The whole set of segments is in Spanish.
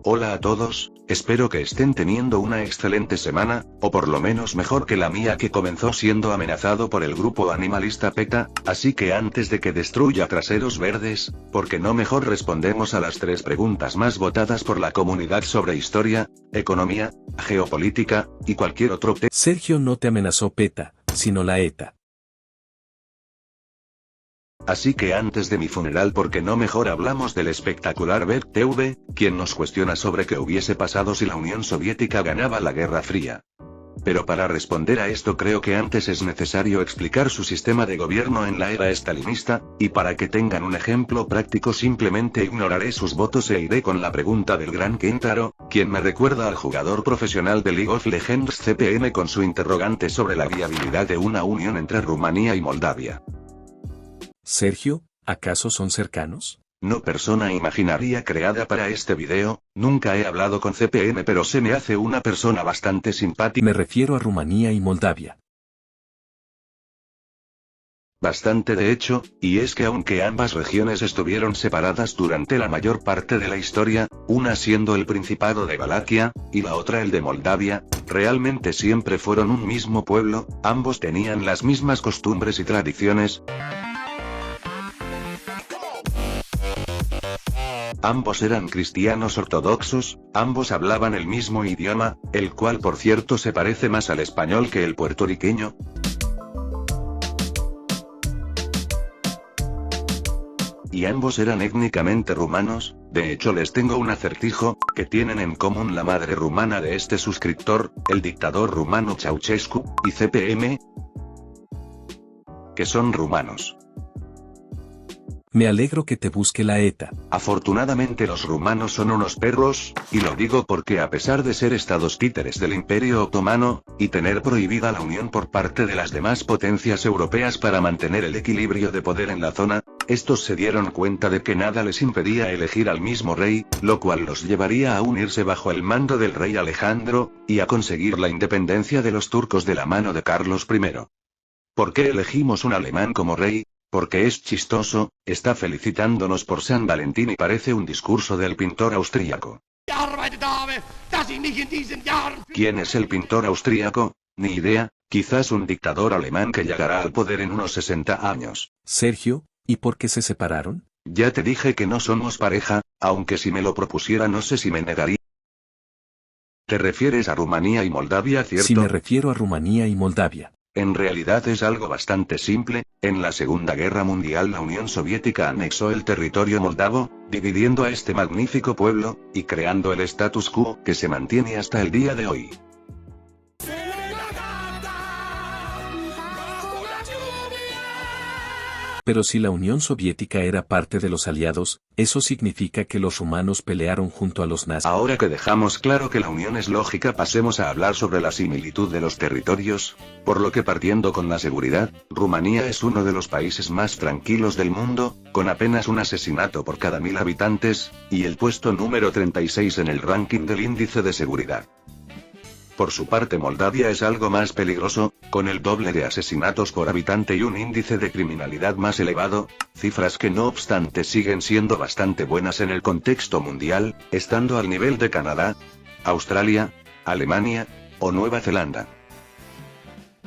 Hola a todos, espero que estén teniendo una excelente semana, o por lo menos mejor que la mía que comenzó siendo amenazado por el grupo animalista PETA, así que antes de que destruya traseros verdes, ¿por qué no mejor respondemos a las 3 preguntas más votadas por la comunidad sobre historia, economía, geopolítica, y cualquier otro tema? Sergio no te amenazó PETA, sino la ETA. Así que antes de mi funeral, ¿por qué no mejor hablamos del espectacular Berg TV, quien nos cuestiona sobre qué hubiese pasado si la Unión Soviética ganaba la Guerra Fría? Pero para responder a esto creo que antes es necesario explicar su sistema de gobierno en la era estalinista, y para que tengan un ejemplo práctico simplemente ignoraré sus votos e iré con la pregunta del gran Kentaro, quien me recuerda al jugador profesional de League of Legends CPM con su interrogante sobre la viabilidad de una unión entre Rumanía y Moldavia. Sergio, ¿acaso son cercanos? No persona imaginaria creada para este video, nunca he hablado con CPM pero se me hace una persona bastante simpática. Me refiero a Rumanía y Moldavia. Bastante de hecho, y es que aunque ambas regiones estuvieron separadas durante la mayor parte de la historia, una siendo el Principado de Valaquia, y la otra el de Moldavia, realmente siempre fueron un mismo pueblo, ambos tenían las mismas costumbres y tradiciones. Ambos eran cristianos ortodoxos, ambos hablaban el mismo idioma, el cual por cierto se parece más al español que el puertorriqueño. Y ambos eran étnicamente rumanos, de hecho les tengo un acertijo, que tienen en común la madre rumana de este suscriptor, el dictador rumano Ceausescu, y CPM, que son rumanos. Me alegro que te busque la ETA. Afortunadamente los rumanos son unos perros, y lo digo porque a pesar de ser estados títeres del Imperio Otomano, y tener prohibida la unión por parte de las demás potencias europeas para mantener el equilibrio de poder en la zona, estos se dieron cuenta de que nada les impedía elegir al mismo rey, lo cual los llevaría a unirse bajo el mando del rey Alejandro, y a conseguir la independencia de los turcos de la mano de Carlos I. ¿Por qué elegimos un alemán como rey? Porque es chistoso, está felicitándonos por San Valentín y parece un discurso del pintor austríaco. ¿Quién es el pintor austríaco? Ni idea, quizás un dictador alemán que llegará al poder en unos 60 años. Sergio, ¿y por qué se separaron? Ya te dije que no somos pareja, aunque si me lo propusiera no sé si me negaría. ¿Te refieres a Rumanía y Moldavia, cierto? Sí, me refiero a Rumanía y Moldavia. En realidad es algo bastante simple, en la Segunda Guerra Mundial la Unión Soviética anexó el territorio moldavo, dividiendo a este magnífico pueblo, y creando el status quo que se mantiene hasta el día de hoy. Pero si la Unión Soviética era parte de los aliados, eso significa que los rumanos pelearon junto a los nazis. Ahora que dejamos claro que la unión es lógica, pasemos a hablar sobre la similitud de los territorios, por lo que partiendo con la seguridad, Rumanía es uno de los países más tranquilos del mundo, con apenas un asesinato por cada 1000 habitantes, y el puesto número 36 en el ranking del índice de seguridad. Por su parte Moldavia es algo más peligroso, con el doble de asesinatos por habitante y un índice de criminalidad más elevado, cifras que no obstante siguen siendo bastante buenas en el contexto mundial, estando al nivel de Canadá, Australia, Alemania, o Nueva Zelanda.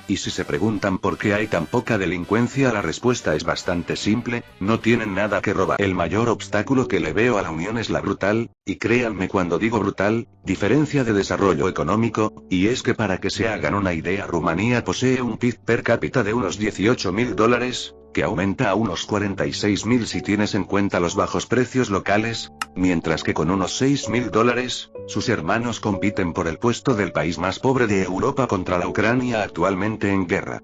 Y si se preguntan por qué hay tan poca delincuencia, la respuesta es bastante simple, no tienen nada que robar. El mayor obstáculo que le veo a la unión es la brutal, y créanme cuando digo brutal, diferencia de desarrollo económico, y es que para que se hagan una idea, Rumanía posee un PIB per cápita de unos $18.000, que aumenta a unos 46.000 si tienes en cuenta los bajos precios locales, mientras que con unos $6.000, sus hermanos compiten por el puesto del país más pobre de Europa contra la Ucrania actualmente en guerra.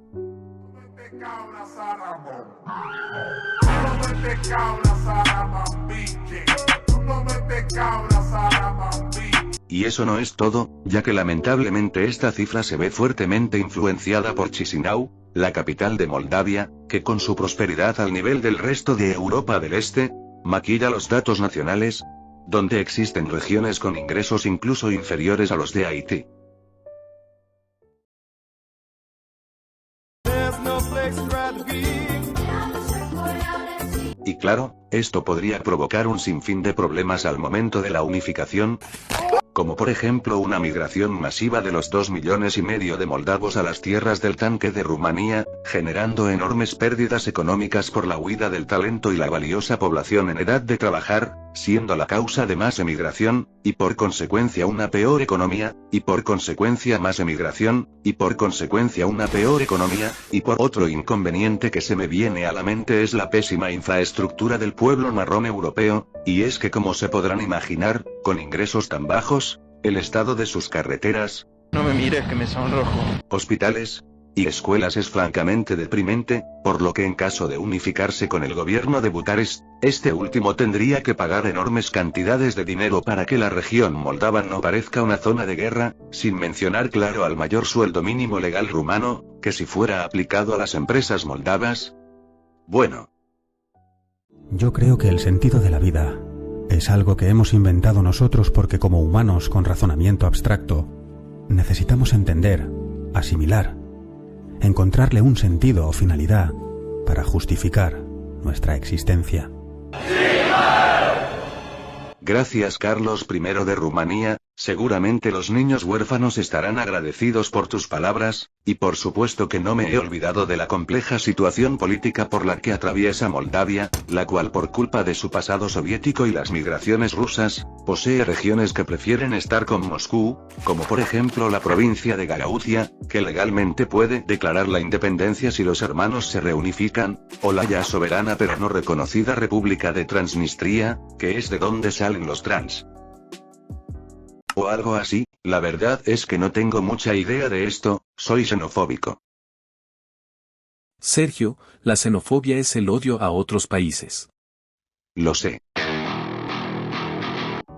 Y eso no es todo, ya que lamentablemente esta cifra se ve fuertemente influenciada por Chisinau, la capital de Moldavia, que con su prosperidad al nivel del resto de Europa del Este, maquilla los datos nacionales, donde existen regiones con ingresos incluso inferiores a los de Haití. Y claro, Esto podría provocar un sinfín de problemas al momento de la unificación, como por ejemplo una migración masiva de los 2,5 millones de moldavos a las tierras del tanque de Rumanía, generando enormes pérdidas económicas por la huida del talento y la valiosa población en edad de trabajar, siendo la causa de más emigración, y por consecuencia una peor economía, y por consecuencia más emigración, y por consecuencia una peor economía, y por otro inconveniente que se me viene a la mente es la pésima infraestructura del pueblo marrón europeo, y es que como se podrán imaginar, con ingresos tan bajos, el estado de sus carreteras, no me mires que me sonrojo, hospitales y escuelas es francamente deprimente, por lo que en caso de unificarse con el gobierno de Bucarest, este último tendría que pagar enormes cantidades de dinero para que la región moldava no parezca una zona de guerra, sin mencionar claro al mayor sueldo mínimo legal rumano, que si fuera aplicado a las empresas moldavas. Bueno. Yo creo que el sentido de la vida es algo que hemos inventado nosotros porque como humanos con razonamiento abstracto, necesitamos entender, asimilar, encontrarle un sentido o finalidad para justificar nuestra existencia. Gracias Carlos I de Rumanía, seguramente los niños huérfanos estarán agradecidos por tus palabras, y por supuesto que no me he olvidado de la compleja situación política por la que atraviesa Moldavia, la cual por culpa de su pasado soviético y las migraciones rusas, posee regiones que prefieren estar con Moscú, como por ejemplo la provincia de Gagauzia, que legalmente puede declarar la independencia si los hermanos se reunifican, o la ya soberana pero no reconocida República de Transnistria, que es de donde salen los trans. O algo así, la verdad es que no tengo mucha idea de esto, soy xenofóbico. Sergio, la xenofobia es el odio a otros países. Lo sé.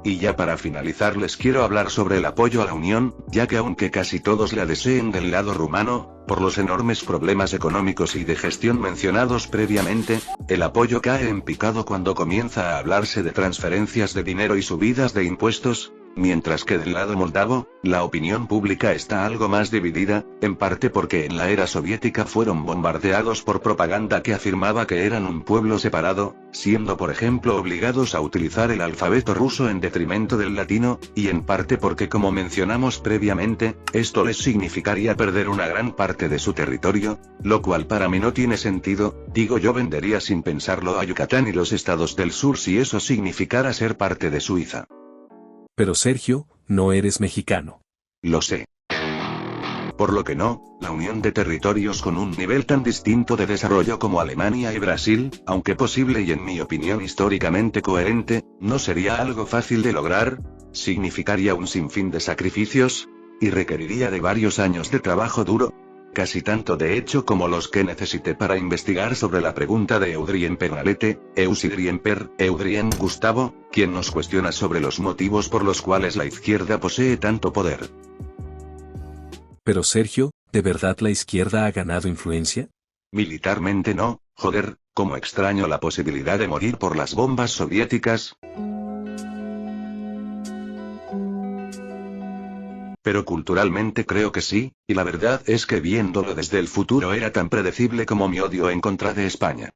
Y ya para finalizar les quiero hablar sobre el apoyo a la Unión, ya que aunque casi todos la deseen del lado rumano, por los enormes problemas económicos y de gestión mencionados previamente, el apoyo cae en picado cuando comienza a hablarse de transferencias de dinero y subidas de impuestos, mientras que del lado moldavo, la opinión pública está algo más dividida, en parte porque en la era soviética fueron bombardeados por propaganda que afirmaba que eran un pueblo separado, siendo por ejemplo obligados a utilizar el alfabeto ruso en detrimento del latino, y en parte porque como mencionamos previamente, esto les significaría perder una gran parte de su territorio, lo cual para mí no tiene sentido, digo yo vendería sin pensarlo a Yucatán y los estados del sur si eso significara ser parte de Suiza. Pero Sergio, no eres mexicano. Lo sé. Por lo que no, la unión de territorios con un nivel tan distinto de desarrollo como Alemania y Brasil, aunque posible y en mi opinión históricamente coherente, no sería algo fácil de lograr, significaría un sinfín de sacrificios, y requeriría de varios años de trabajo duro, casi tanto de hecho como los que necesité para investigar sobre la pregunta de Eudrien Pernalete, Eudrien Gustavo, quien nos cuestiona sobre los motivos por los cuales la izquierda posee tanto poder. Pero Sergio, ¿de verdad la izquierda ha ganado influencia? Militarmente no, joder, como extraño la posibilidad de morir por las bombas soviéticas. Pero culturalmente creo que sí, y la verdad es que viéndolo desde el futuro era tan predecible como mi odio en contra de España.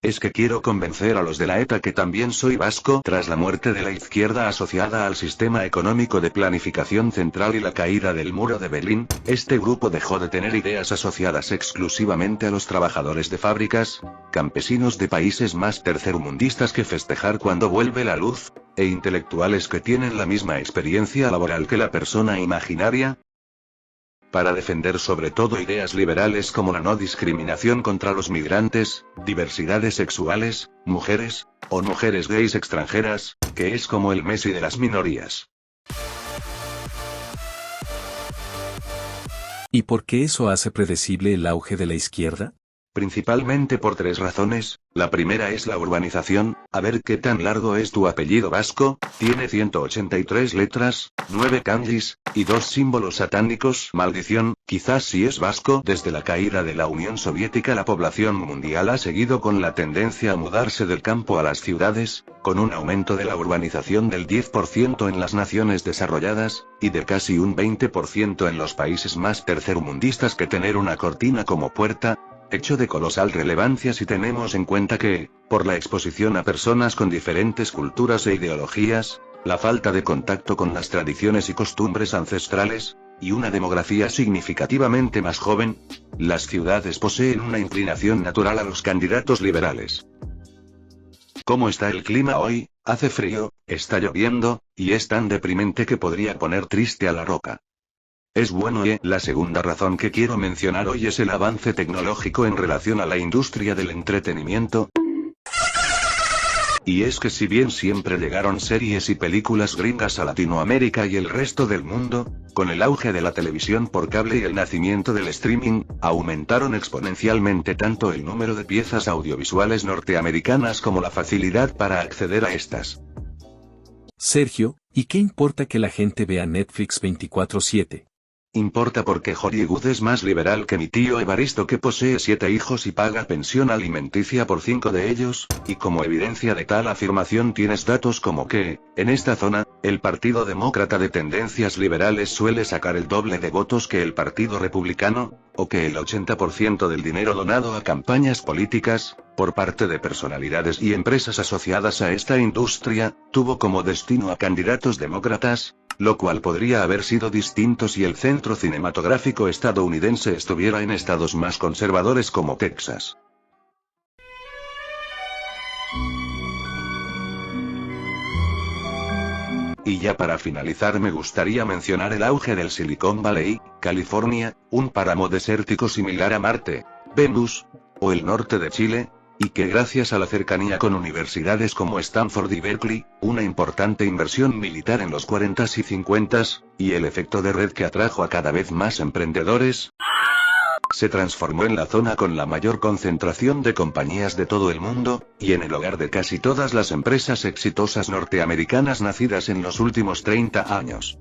Es que quiero convencer a los de la ETA que también soy vasco. Tras la muerte de la izquierda asociada al sistema económico de planificación central y la caída del muro de Berlín, este grupo dejó de tener ideas asociadas exclusivamente a los trabajadores de fábricas, campesinos de países más tercermundistas que festejar cuando vuelve la luz, e intelectuales que tienen la misma experiencia laboral que la persona imaginaria, para defender sobre todo ideas liberales como la no discriminación contra los migrantes, diversidades sexuales, mujeres, o mujeres gays extranjeras, que es como el Messi de las minorías. ¿Y por qué eso hace predecible el auge de la izquierda? Principalmente por 3 razones. La primera es la urbanización. A ver qué tan largo es tu apellido vasco, tiene 183 letras, 9 kanjis, y 2 símbolos satánicos. Maldición, quizás si es vasco. Desde la caída de la Unión Soviética la población mundial ha seguido con la tendencia a mudarse del campo a las ciudades, con un aumento de la urbanización del 10% en las naciones desarrolladas, y de casi un 20% en los países más tercermundistas que tener una cortina como puerta. hecho de colosal relevancia si tenemos en cuenta que, por la exposición a personas con diferentes culturas e ideologías, la falta de contacto con las tradiciones y costumbres ancestrales, y una demografía significativamente más joven, las ciudades poseen una inclinación natural a los candidatos liberales. ¿Cómo está el clima hoy? Hace frío, está lloviendo, y es tan deprimente que podría poner triste a la roca. Es bueno y la segunda razón que quiero mencionar hoy es el avance tecnológico en relación a la industria del entretenimiento. Y es que si bien siempre llegaron series y películas gringas a Latinoamérica y el resto del mundo, con el auge de la televisión por cable y el nacimiento del streaming, aumentaron exponencialmente tanto el número de piezas audiovisuales norteamericanas como la facilidad para acceder a estas. Sergio, ¿y qué importa que la gente vea Netflix 24/7? Importa porque Hollywood es más liberal que mi tío Evaristo, que posee 7 hijos y paga pensión alimenticia por 5 de ellos, y como evidencia de tal afirmación tienes datos como que, en esta zona, el Partido Demócrata de tendencias liberales suele sacar el doble de votos que el Partido Republicano, o que el 80% del dinero donado a campañas políticas, por parte de personalidades y empresas asociadas a esta industria, tuvo como destino a candidatos demócratas, lo cual podría haber sido distinto si el centro cinematográfico estadounidense estuviera en estados más conservadores como Texas. Y ya para finalizar me gustaría mencionar el auge del Silicon Valley, California, un páramo desértico similar a Marte, Venus, o el norte de Chile, y que gracias a la cercanía con universidades como Stanford y Berkeley, una importante inversión militar en los 40s y 50s, y el efecto de red que atrajo a cada vez más emprendedores, se transformó en la zona con la mayor concentración de compañías de todo el mundo, y en el hogar de casi todas las empresas exitosas norteamericanas nacidas en los últimos 30 años.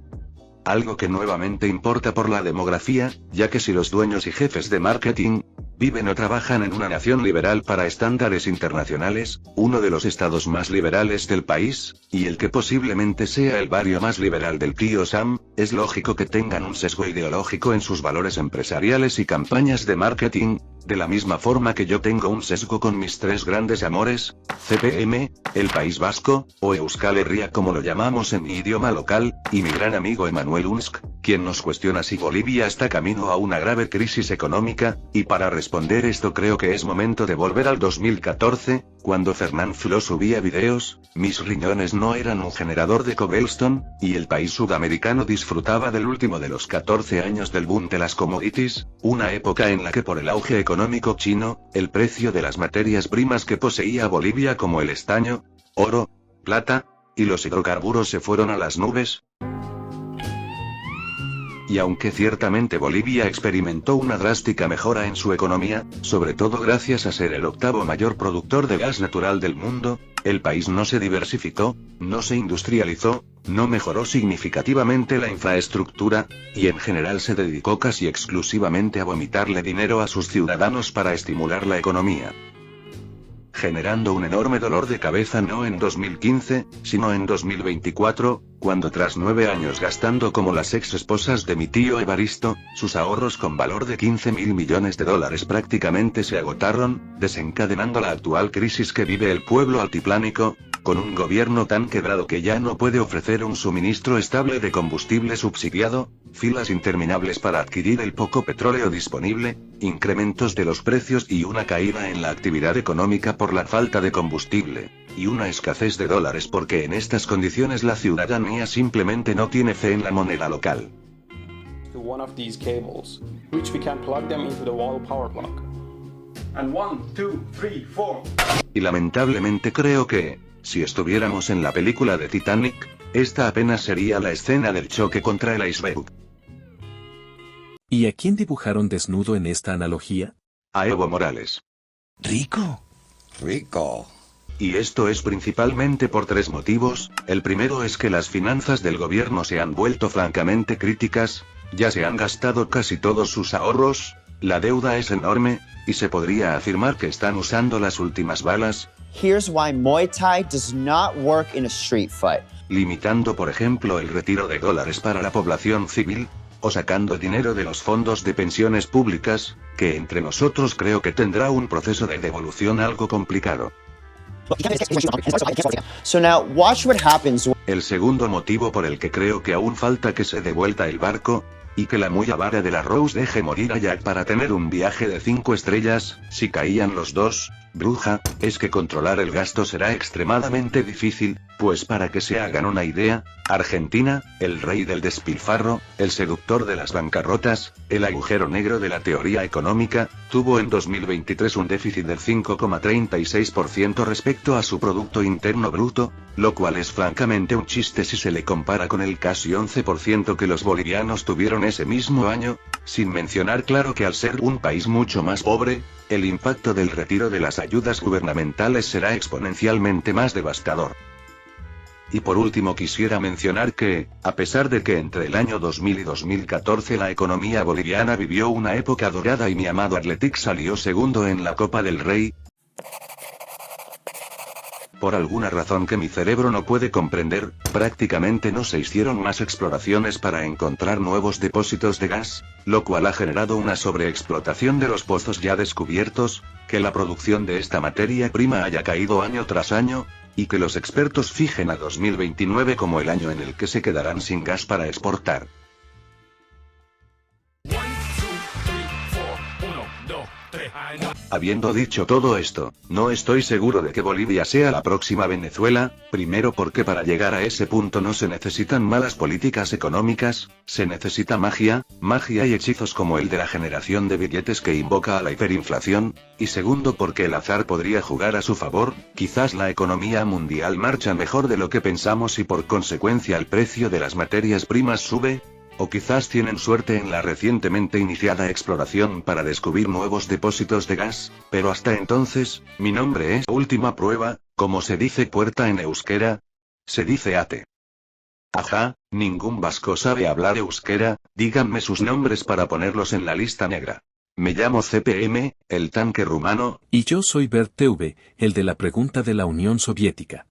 Algo que nuevamente importa por la demografía, ya que si los dueños y jefes de marketing viven o trabajan en una nación liberal para estándares internacionales, uno de los estados más liberales del país, y el que posiblemente sea el barrio más liberal del tío Sam, es lógico que tengan un sesgo ideológico en sus valores empresariales y campañas de marketing, de la misma forma que yo tengo un sesgo con mis 3 grandes amores, CPM, el País Vasco, o Euskal Herria como lo llamamos en mi idioma local, y mi gran amigo Emanuel Unsk, quien nos cuestiona si Bolivia está camino a una grave crisis económica, y para responder esto creo que es momento de volver al 2014, cuando Fernán Flo subía videos, mis riñones no eran un generador de cobblestone, y el país sudamericano disfrutaba del último de los 14 años del boom de las commodities, una época en la que por el auge económico chino, el precio de las materias primas que poseía Bolivia como el estaño, oro, plata, y los hidrocarburos se fueron a las nubes. Y aunque ciertamente Bolivia experimentó una drástica mejora en su economía, sobre todo gracias a ser el 8º mayor productor de gas natural del mundo, el país no se diversificó, no se industrializó, no mejoró significativamente la infraestructura, y en general se dedicó casi exclusivamente a vomitarle dinero a sus ciudadanos para estimular la economía, generando un enorme dolor de cabeza no en 2015, sino en 2024, cuando tras 9 años gastando como las ex esposas de mi tío Evaristo, sus ahorros con valor de $15.000 millones prácticamente se agotaron, desencadenando la actual crisis que vive el pueblo altiplánico, con un gobierno tan quebrado que ya no puede ofrecer un suministro estable de combustible subsidiado, filas interminables para adquirir el poco petróleo disponible, incrementos de los precios y una caída en la actividad económica por la falta de combustible, y una escasez de dólares porque en estas condiciones la ciudadanía simplemente no tiene fe en la moneda local. One of these cables, which we can plug them into the wall power plug. And 1, 2, 3, 4. Y lamentablemente creo que, si estuviéramos en la película de Titanic, esta apenas sería la escena del choque contra el iceberg. ¿Y a quién dibujaron desnudo en esta analogía? A Evo Morales. Rico. Y esto es principalmente por 3 motivos. El primero es que las finanzas del gobierno se han vuelto francamente críticas, ya se han gastado casi todos sus ahorros, la deuda es enorme, y se podría afirmar que están usando las últimas balas. Here's why Muay Thai does not work in a street fight. Limitando por ejemplo el retiro de dólares para la población civil, o sacando dinero de los fondos de pensiones públicas, que entre nosotros creo que tendrá un proceso de devolución algo complicado. So now watch what happens. El segundo motivo por el que creo que aún falta que se dé vuelta el barco, y que la muy avara de la Rose deje morir a Jack para tener un viaje de 5 estrellas, si caían los dos, bruja, es que controlar el gasto será extremadamente difícil, pues para que se hagan una idea, Argentina, el rey del despilfarro, el seductor de las bancarrotas, el agujero negro de la teoría económica, tuvo en 2023 un déficit del 5,36% respecto a su Producto Interno Bruto, lo cual es francamente un chiste si se le compara con el casi 11% que los bolivianos tuvieron ese mismo año, sin mencionar claro que al ser un país mucho más pobre, el impacto del retiro de las ayudas gubernamentales será exponencialmente más devastador. Y por último quisiera mencionar que, a pesar de que entre el año 2000 y 2014 la economía boliviana vivió una época dorada y mi amado Athletic salió segundo en la Copa del Rey, por alguna razón que mi cerebro no puede comprender, prácticamente no se hicieron más exploraciones para encontrar nuevos depósitos de gas, lo cual ha generado una sobreexplotación de los pozos ya descubiertos, que la producción de esta materia prima haya caído año tras año, y que los expertos fijen a 2029 como el año en el que se quedarán sin gas para exportar. Habiendo dicho todo esto, no estoy seguro de que Bolivia sea la próxima Venezuela, primero porque para llegar a ese punto no se necesitan malas políticas económicas, se necesita magia y hechizos como el de la generación de billetes que invoca a la hiperinflación, y segundo porque el azar podría jugar a su favor, quizás la economía mundial marcha mejor de lo que pensamos y por consecuencia el precio de las materias primas sube, o quizás tienen suerte en la recientemente iniciada exploración para descubrir nuevos depósitos de gas, pero hasta entonces, mi nombre es Última Prueba, como se dice puerta en euskera, se dice ate. Ajá, ningún vasco sabe hablar euskera, díganme sus nombres para ponerlos en la lista negra. Me llamo CPM, el tanque rumano. Y yo soy Bert TV, el de la pregunta de la Unión Soviética.